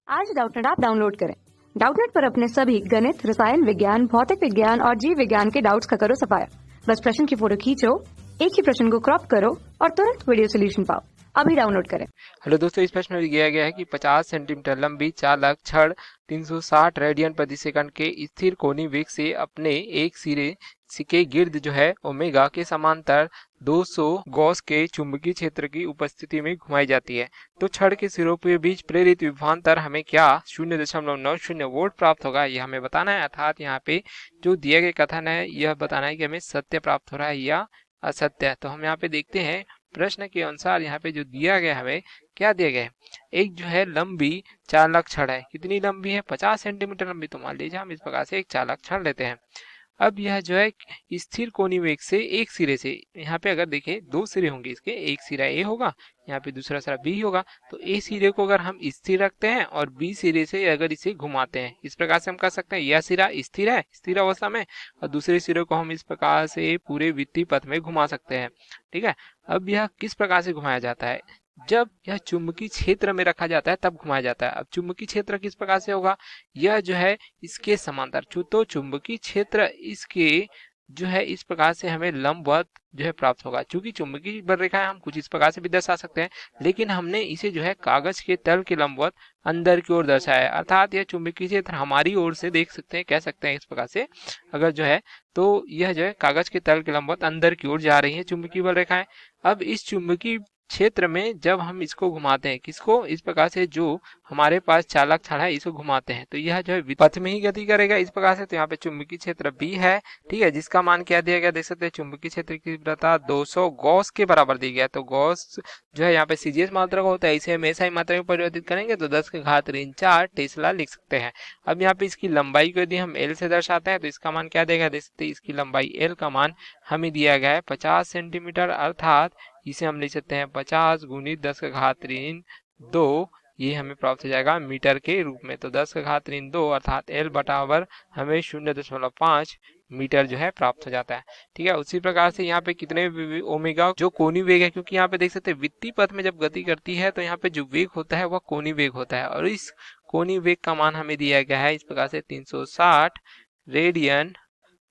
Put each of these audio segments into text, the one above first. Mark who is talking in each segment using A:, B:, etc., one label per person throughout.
A: आज Doubtnut app download करें। Doubtnut पर अपने सभी गणित, रसायन विज्ञान, भौतिक विज्ञान और जीव विज्ञान के डाउट्स का करो सफाया। बस प्रश्न की फोटो खींचो, एक ही प्रश्न को क्रॉप करो और तुरंत वीडियो सोल्यूशन पाओ। अभी डाउनलोड करें।
B: हेलो दोस्तों, इस प्रश्न में दिया गया है कि 50 सेंटीमीटर लंबी चालक छड़ 360 रेडियन प्रति सेकंड के स्थिर कोणीय वेग से अपने एक सिरे के गिर्द जो है ओमेगा के समांतर 200 गॉस के चुंबकीय क्षेत्र की उपस्थिति में घुमाई जाती है, तो छड़ के सिरों के बीच प्रेरित विभवांतर हमें क्या 0.90 वोल्ट प्राप्त होगा, यह हमें बताना है। अर्थात यहाँ पे जो दिया गया कथन है यह बताना है कि हमें सत्य प्राप्त हो रहा है या असत्य है। तो हम यहाँ पे देखते हैं प्रश्न के अनुसार यहाँ पे जो दिया गया हमें क्या दिया गया है। एक जो है लंबी चालक छड़ है, कितनी लंबी है 50 सेंटीमीटर लंबी। तो मान लीजिए हम इस प्रकार से एक चालक छड़ लेते हैं। अब यह जो है स्थिर कोणीय वेग से एक सिरे से, यहाँ पे अगर देखें दो सिरे होंगे इसके, एक सिरा ए होगा, यहाँ पे दूसरा सिरा बी होगा। तो ए सिरे को अगर हम स्थिर रखते हैं और बी सिरे से अगर इसे घुमाते हैं, इस प्रकार से हम कर सकते हैं यह सिरा स्थिर है स्थिर अवस्था में, और दूसरे सिरे को हम इस प्रकार से पूरे वित्तीय पथ में घुमा सकते हैं। ठीक है, अब यह किस प्रकार से घुमाया जाता है, जब यह चुंबकीय क्षेत्र में रखा जाता है तब घुमाया जाता है। अब चुंबकीय क्षेत्र किस प्रकार से होगा, यह जो है इसके समांतर, तो चुंबकीय क्षेत्र इसके जो है इस प्रकार से हमें लंबवत जो है प्राप्त होगा। चूंकि चुंबकीय बल रेखा है हम कुछ इस प्रकार से भी दर्शा सकते हैं, लेकिन हमने इसे जो है कागज के तल के लंबवत अंदर की ओर दर्शाया है। अर्थात यह चुंबकीय क्षेत्र हमारी ओर से देख सकते हैं, कह सकते हैं इस प्रकार से अगर जो है, तो यह जो है कागज के तल के लंबवत अंदर की ओर जा रही है चुंबकीय बल रेखाएं। अब इस चुंबकीय क्षेत्र में जब हम इसको घुमाते हैं, किसको, इस प्रकार से जो हमारे पास चालक छड़ है इसको घुमाते हैं, तो यह जो है पथ में ही गति करेगा इस प्रकार से। तो यहाँ पे चुंबकीय क्षेत्र बी है, ठीक है, जिसका मान क्या दिया गया देख सकते हैं, चुंबकीय क्षेत्र की तीव्रता 200 गॉस के बराबर दी गया। तो गॉस जो है यहाँ पे सीजीएस मात्रा का होता है, इसे हम ऐसा ही मात्रा में परिवर्तित करेंगे तो 10⁻⁴ टेस्ला लिख सकते हैं। अब यहाँ पे इसकी लंबाई को यदि हम एल से दर्शाते हैं तो इसका मान क्या देगा देख सकते हैं, इसकी लंबाई एल का मान हमें दिया गया है 50 सेंटीमीटर, अर्थात इसे हम लिख सकते हैं 50 × 10⁻⁴ ये हमें प्राप्त हो जाएगा मीटर के रूप में। तो 10⁻⁴ अर्थात एल बटाबर हमें 0.5 मीटर जो है प्राप्त हो जाता है। ठीक है, उसी प्रकार से यहाँ पे कितने ओमेगा जो कोणीय वेग है, क्योंकि यहाँ पे देख सकते हैं वित्तीय पथ में जब गति करती है तो यहाँ पे जो वेग होता है वह कोणीय वेग होता है, और इस कोणीय वेग का मान हमें दिया गया है इस प्रकार से 360 रेडियन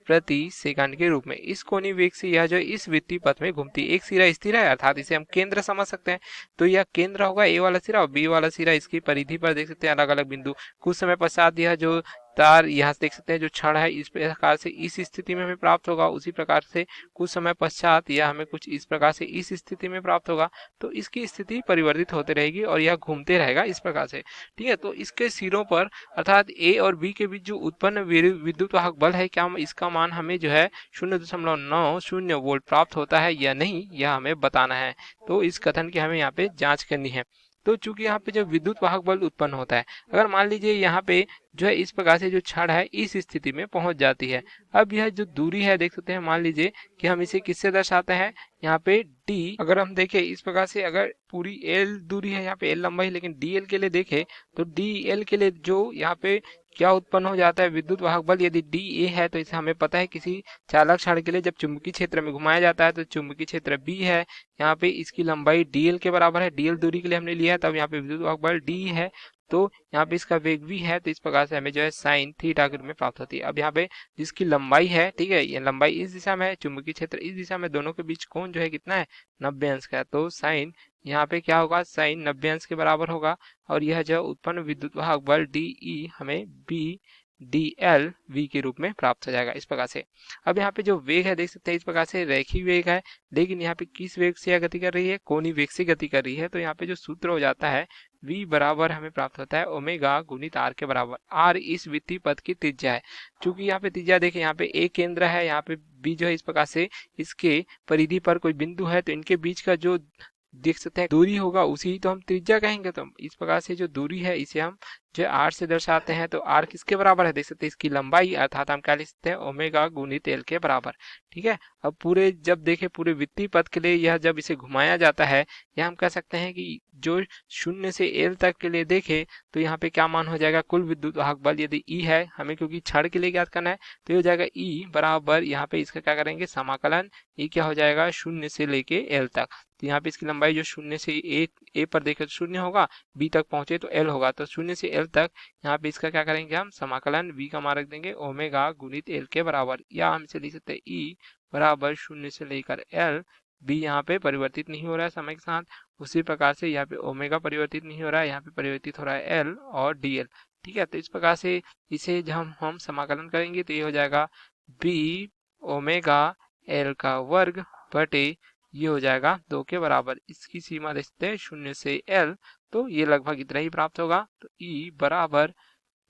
B: प्रति सेकंड के रूप में। इस कोणीय वेग से यह जो इस वित्तीय पथ में घूमती है, एक सिरा स्थिर है अर्थात इसे हम केंद्र समझ सकते हैं, तो यह केंद्र होगा ए वाला सिरा, और बी वाला सिरा इसकी परिधि पर देख सकते हैं अलग अलग बिंदु। कुछ समय पश्चात यह जो तार यहाँ से देख सकते हैं जो छड़ है इस प्रकार से इस स्थिति में हमें प्राप्त होगा, उसी प्रकार से कुछ समय पश्चात यह हमें कुछ इस प्रकार से इस स्थिति में प्राप्त होगा। तो इसकी स्थिति परिवर्तित होते रहेगी और यह घूमते रहेगा इस प्रकार से। ठीक है, तो इसके सिरों पर अर्थात ए और बी के बीच जो उत्पन्न विद्युत वाहक बल है, क्या इसका मान हमें जो है 0.90 वोल्ट प्राप्त होता है या नहीं, यह हमें बताना है। तो इस कथन की हमें यहाँ पे जांच करनी है। तो चूंकि यहाँ पे जो विद्युत वाहक बल उत्पन्न होता है, अगर मान लीजिए यहाँ पे जो है इस प्रकार से जो छड़ है इस स्थिति में पहुंच जाती है, अब यह जो दूरी है देख सकते हैं, मान लीजिए कि हम इसे किससे दर्शाते हैं, यहाँ पे डी, अगर हम देखें इस प्रकार से, अगर पूरी एल दूरी है यहाँ पे एल लंबाई, लेकिन डी एल के लिए देखें तो डी एल के लिए जो यहाँ पे क्या उत्पन्न हो जाता है विद्युत वाहक बल, यदि डी ए है तो इसे हमें पता है किसी चालक छड़ के लिए जब चुंबकीय क्षेत्र में घुमाया जाता है तो चुंबकीय क्षेत्र बी है, यहाँ पे इसकी लंबाई डीएल के बराबर है, डीएल दूरी के लिए हमने लिया है, तब यहाँ पे विद्युत वाहक बल डी है, तो यहाँ पे इसका वेग भी है, तो इस प्रकार से हमें जो है साइन थीटा के रूप में प्राप्त होती है। अब यहाँ पे जिसकी लंबाई है, ठीक है, ये लंबाई इस दिशा में है, चुंबकीय क्षेत्र इस दिशा में, दोनों के बीच कोण जो है कितना है 90 अंश का है, तो साइन यहाँ पे क्या होगा, साइन 90 अंश के बराबर होगा, और यह जो उत्पन्न विद्युत वाहक बल डी ई हमें बी डी एल वी के रूप में प्राप्त हो जाएगा इस प्रकार से। अब यहाँ पे जो वेग है देख सकते हैं इस प्रकार से रेखीय वेग है, लेकिन यहाँ पे किस वेग से यह गति कर रही है, कोणीय वेग से गति कर रही है। तो यहाँ पे जो सूत्र हो जाता है v बराबर हमें प्राप्त होता है ओमेगा गुणित आर के बराबर। आर इस वित्तीय पथ की त्रिज्या है, चूंकि यहाँ पे त्रिज्या देखें, यहाँ पे ए केंद्र है, यहाँ पे बी जो है इस प्रकार से इसके परिधि पर कोई बिंदु है, तो इनके बीच का जो देख सकते हैं दूरी होगा उसी तो हम त्रिज्या कहेंगे। तो इस प्रकार से जो दूरी है इसे हम जो आर से दर्शाते हैं, तो आर किसके बराबर है देख सकते हैं, इसकी लंबाई, अर्थात हम क्या लिख सकते हैं ओमेगा गुणित एल के बराबर। ठीक है, अब पूरे जब देखें पूरे वित्तीय पथ के लिए यह जब इसे घुमाया जाता है, यह हम कह सकते हैं कि जो 0 से एल तक के लिए देखें तो यहाँ पे क्या मान हो जाएगा, कुल विद्युत वाहक बल यदि ई है, हमें क्योंकि छड़ के लिए ज्ञात करना है, तो ये हो जाएगा ई बराबर, यहाँ पे इसका क्या करेंगे समाकलन, ये क्या हो जाएगा 0 से लेके एल तक। तो यहाँ पे इसकी लंबाई जो शून्य से ए पर देखे तो शून्य होगा, बी तक पहुंचे तो एल होगा, तो शून्य से एल तक यहाँ पे इसका क्या करेंगे हम समाकलन v का मान रख देंगे ओमेगा गुणित एल के बराबर, या हम इसे लिख सकते हैं ई बराबर शून्य से लेकर एल। बी यहाँ पे परिवर्तित नहीं हो रहा है समय के साथ, उसी प्रकार से यहाँ पे ओमेगा परिवर्तित नहीं हो रहा है, यहाँ पे परिवर्तित हो रहा है एल और डी एल। ठीक है, तो इस प्रकार से इसे जब हम समाकलन करेंगे तो ये हो जाएगा बी ओमेगा एल का वर्ग बटे ये हो जाएगा 2 के बराबर। इसकी सीमा देखते हैं शून्य से एल, तो ये लगभग इतना ही प्राप्त होगा। तो ई बराबर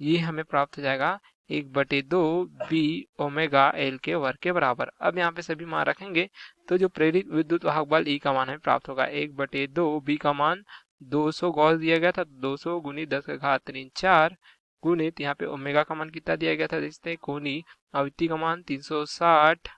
B: ये हमें प्राप्त हो जाएगा 1/2 बी ओमेगा एल के वर्ग के बराबर। अब यहाँ पे सभी मान रखेंगे तो जो प्रेरित विद्युत वाहक बल ई का मान हमें प्राप्त होगा 1/2 बी का मान 200 गॉस दिया गया था, 200 गुणित 10 का घात 4 गुणित यहाँ पे ओमेगा का मान कितना दिया गया था, देखते हैं कोणीय आवृत्ति का मान 360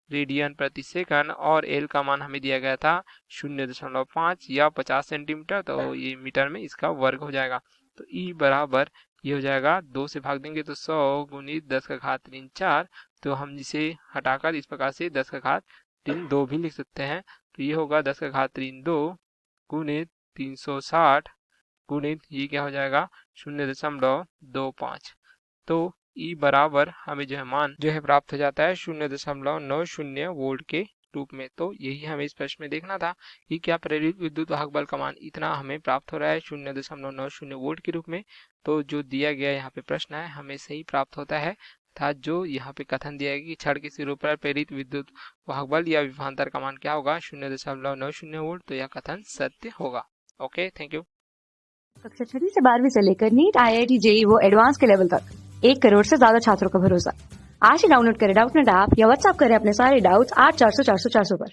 B: रेडियन प्रति सेकंड और एल का मान हमें दिया गया था 0.5 या 50 सेंटीमीटर, तो ये मीटर में इसका वर्ग हो जाएगा। तो ई बराबर ये हो जाएगा 2 से भाग देंगे तो 100 गुणित 10 का घात 4, तो हम जिसे हटाकर इस प्रकार से 10 का घात 2 भी लिख सकते हैं। तो ये होगा 10 का घात 2 गुणित 360 गुणित ये क्या हो जाएगा 0.25। तो ई बराबर हमें जो है मान जो है प्राप्त हो जाता है 0.90 वोल्ट के रूप में। तो यही हमें इस प्रश्न में देखना था कि क्या प्रेरित विद्युत वाहक बल का मान इतना हमें प्राप्त हो रहा है 0.90 वोल्ट के रूप में। तो जो दिया गया यहाँ पे प्रश्न है हमें सही प्राप्त होता है, था जो यहाँ पे कथन दिया गया कि छड़ के सिरों पर प्रेरित विद्युत वाहक बल या विभवांतर का मान क्या होगा 0.90 वोल्ट, तो यह कथन सत्य होगा। Okay, thank you.
A: कक्षा 6 से 12वीं से लेकर नीट, IIT, JEE वो एडवांस के लेवल तक 1 करोड़ से ज्यादा छात्रों का भरोसा। आज ही डाउनलोड करें डाउटनेट ऐप या व्हाट्सएप करें अपने सारे डाउट्स 8400 400 400 पर।